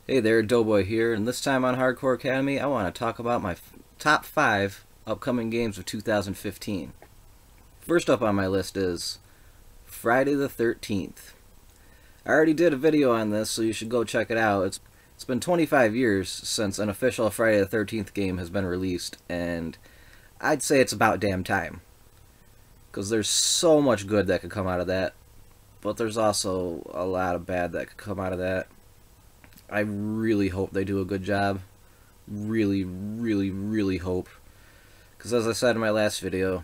Hey there, Doughboy here, and this time on Hardcore Academy, I want to talk about my top 5 upcoming games of 2015. First up on my list is Friday the 13th. I already did a video on this, so you should go check it out. It's been 25 years since an official Friday the 13th game has been released, and I'd say it's about damn time. Because there's so much good that could come out of that, but there's also a lot of bad that could come out of that. I really hope they do a good job. Really, really, really hope. Because as I said in my last video,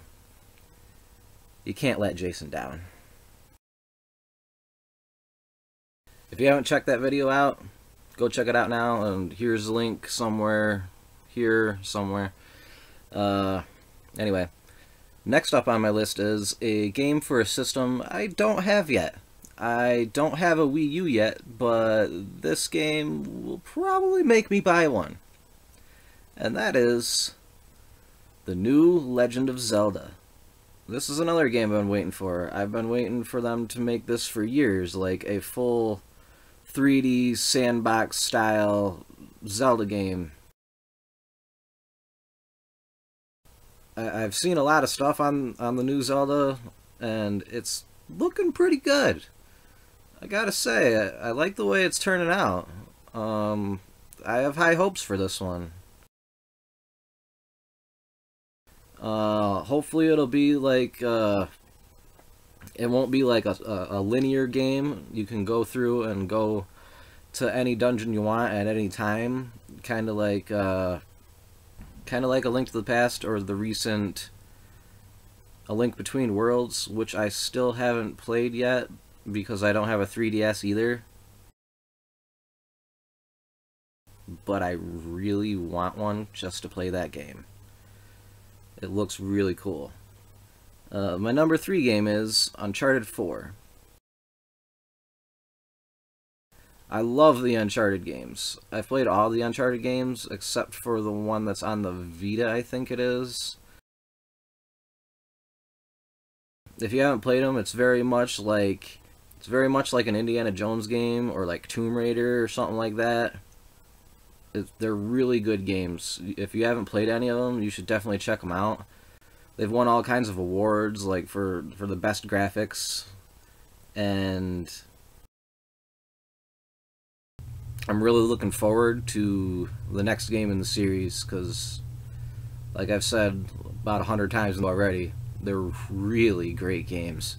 you can't let Jason down. If you haven't checked that video out, go check it out now. And here's the link somewhere. Here, somewhere. Anyway. Next up on my list is a game for a system I don't have yet. I don't have a Wii U yet, but this game will probably make me buy one. And that is the new Legend of Zelda. This is another game I've been waiting for. I've been waiting for them to make this for years, like a full 3D sandbox style Zelda game. I've seen a lot of stuff on the new Zelda, and it's looking pretty good. I gotta say, I like the way it's turning out. I have high hopes for this one. Hopefully it'll be like, it won't be like a linear game. You can go through and go to any dungeon you want at any time. Kind of like A Link to the Past or the recent A Link Between Worlds, which I still haven't played yet because I don't have a 3DS either. But I really want one just to play that game. It looks really cool. My number 3 game is Uncharted 4. I love the Uncharted games. I've played all the Uncharted games except for the one that's on the Vita, I think it is. If you haven't played them, it's very much like an Indiana Jones game or like Tomb Raider or something like that. They're really good games. If you haven't played any of them, you should definitely check them out. They've won all kinds of awards, like for the best graphics, and I'm really looking forward to the next game in the series because, like I've said about 100 times already, they're really great games.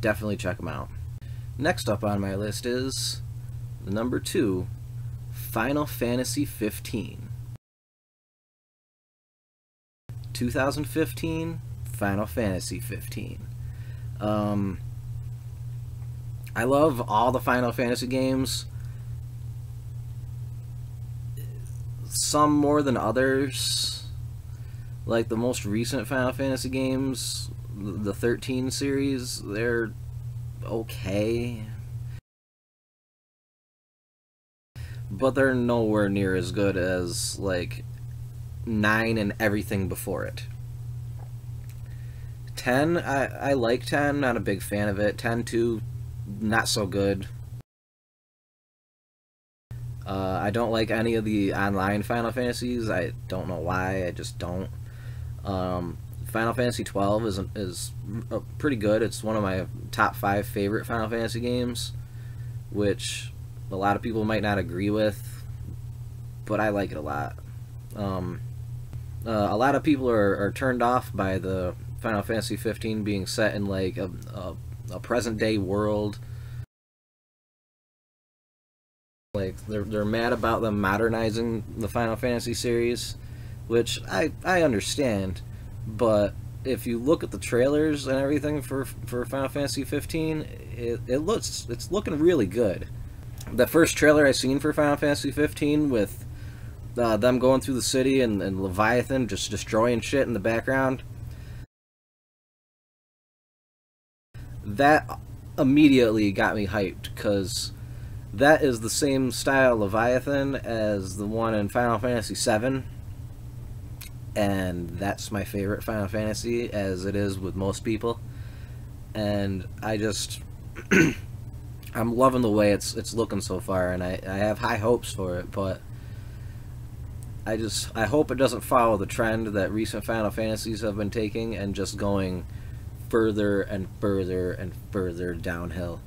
Definitely check them out. Next up on my list is the number 2, Final Fantasy 15. 2015, Final Fantasy 15. I love all the Final Fantasy games. Some more than others. Like the most recent Final Fantasy games, the 13 series, they're okay. But they're nowhere near as good as, like, 9 and everything before it. 10, I like 10, not a big fan of it. 10-2, not so good. I don't like any of the online Final Fantasies. I don't know why, I just don't. Final Fantasy 12 is pretty good. It's one of my top 5 favorite Final Fantasy games, which a lot of people might not agree with, but I like it a lot. A lot of people are turned off by the Final Fantasy 15 being set in like a present day world. Like they're mad about them modernizing the Final Fantasy series, which I understand, but if you look at the trailers and everything for Final Fantasy 15, it's looking really good. The first trailer I seen for Final Fantasy 15 with them going through the city and Leviathan just destroying shit in the background, that immediately got me hyped, because that is the same style Leviathan as the one in Final Fantasy VII, and that's my favorite Final Fantasy, as it is with most people. And I just I'm loving the way it's looking so far, and I have high hopes for it, but I hope it doesn't follow the trend that recent Final Fantasies have been taking and just going further and further and further downhill.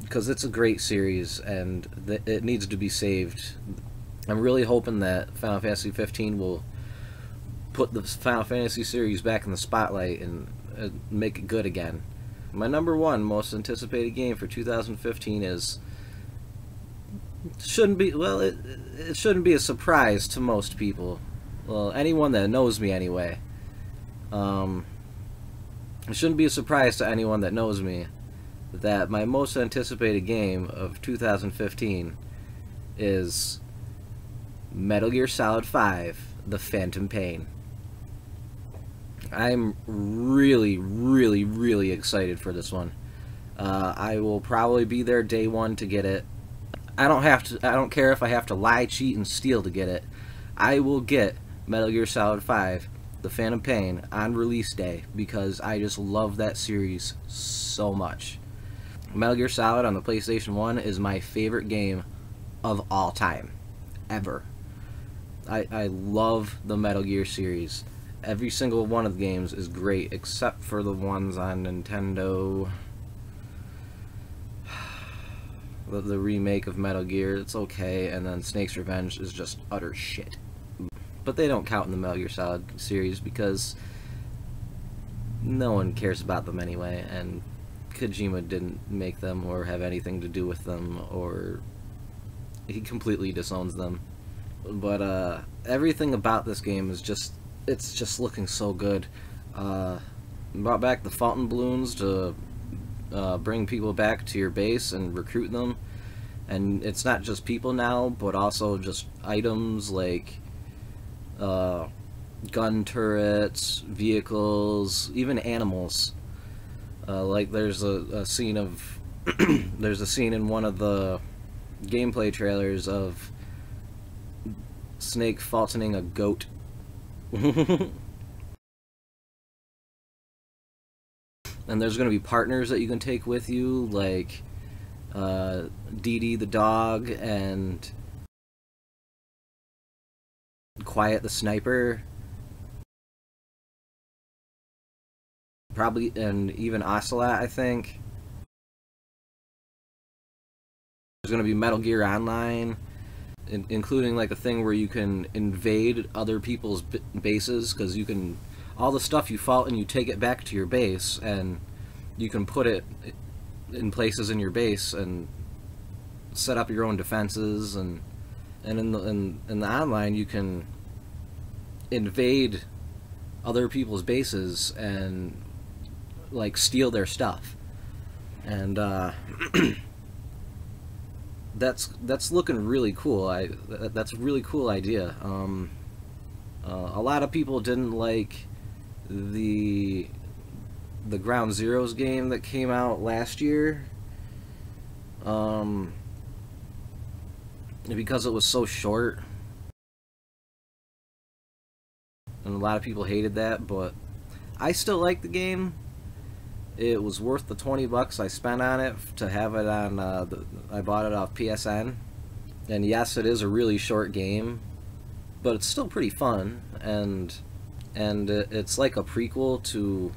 Because it's a great series and it needs to be saved. I'm really hoping that Final Fantasy 15 will put the Final Fantasy series back in the spotlight and make it good again. My number one most anticipated game for 2015 is shouldn't be, well, it shouldn't be a surprise to most people. Well, anyone that knows me anyway. It shouldn't be a surprise to anyone that knows me that my most anticipated game of 2015 is Metal Gear Solid 5: The Phantom Pain. I'm really, really, really excited for this one. I will probably be there day one to get it. I don't care if I have to lie, cheat, and steal to get it. I will get Metal Gear Solid 5: The Phantom Pain on release day because I just love that series so much. Metal Gear Solid on the PlayStation 1 is my favorite game of all time. Ever. I love the Metal Gear series. Every single one of the games is great, except for the ones on Nintendo. The remake of Metal Gear, it's okay, and then Snake's Revenge is just utter shit. But they don't count in the Metal Gear Solid series because no one cares about them anyway, and Kojima didn't make them or have anything to do with them, or he completely disowns them. But everything about this game is just, it's just looking so good. Brought back the fountain balloons to bring people back to your base and recruit them, and it's not just people now, but also just items like gun turrets, vehicles, even animals. Like there's a scene of there's a scene in one of the gameplay trailers of Snake faultoning a goat. And there's going to be partners that you can take with you, like Dee Dee the dog and Quiet the sniper. Probably, and even Ocelot, I think. There's going to be Metal Gear Online, including like a thing where you can invade other people's bases, because you can, all the stuff you fought and you take it back to your base, and you can put it in places in your base and set up your own defenses, and in the online you can invade other people's bases and like steal their stuff, and that's looking really cool. That's a really cool idea. A lot of people didn't like the Ground Zeroes game that came out last year, because it was so short, and a lot of people hated that, but I still like the game. It was worth the $20 I spent on it to have it on, I bought it off PSN, and yes, it is a really short game, but it's still pretty fun, and it's like a prequel to,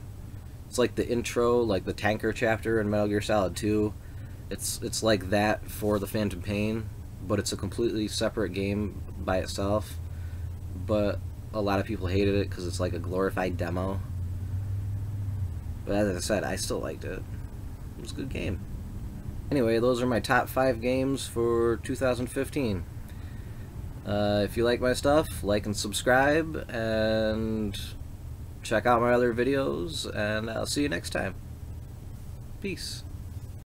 it's like the intro, like the tanker chapter in Metal Gear Solid 2. It's like that for the Phantom Pain, but it's a completely separate game by itself. But a lot of people hated it because it's like a glorified demo. But as I said, I still liked it. It was a good game. Anyway, those are my top 5 games for 2015. If you like my stuff, like and subscribe, and check out my other videos, and I'll see you next time. Peace.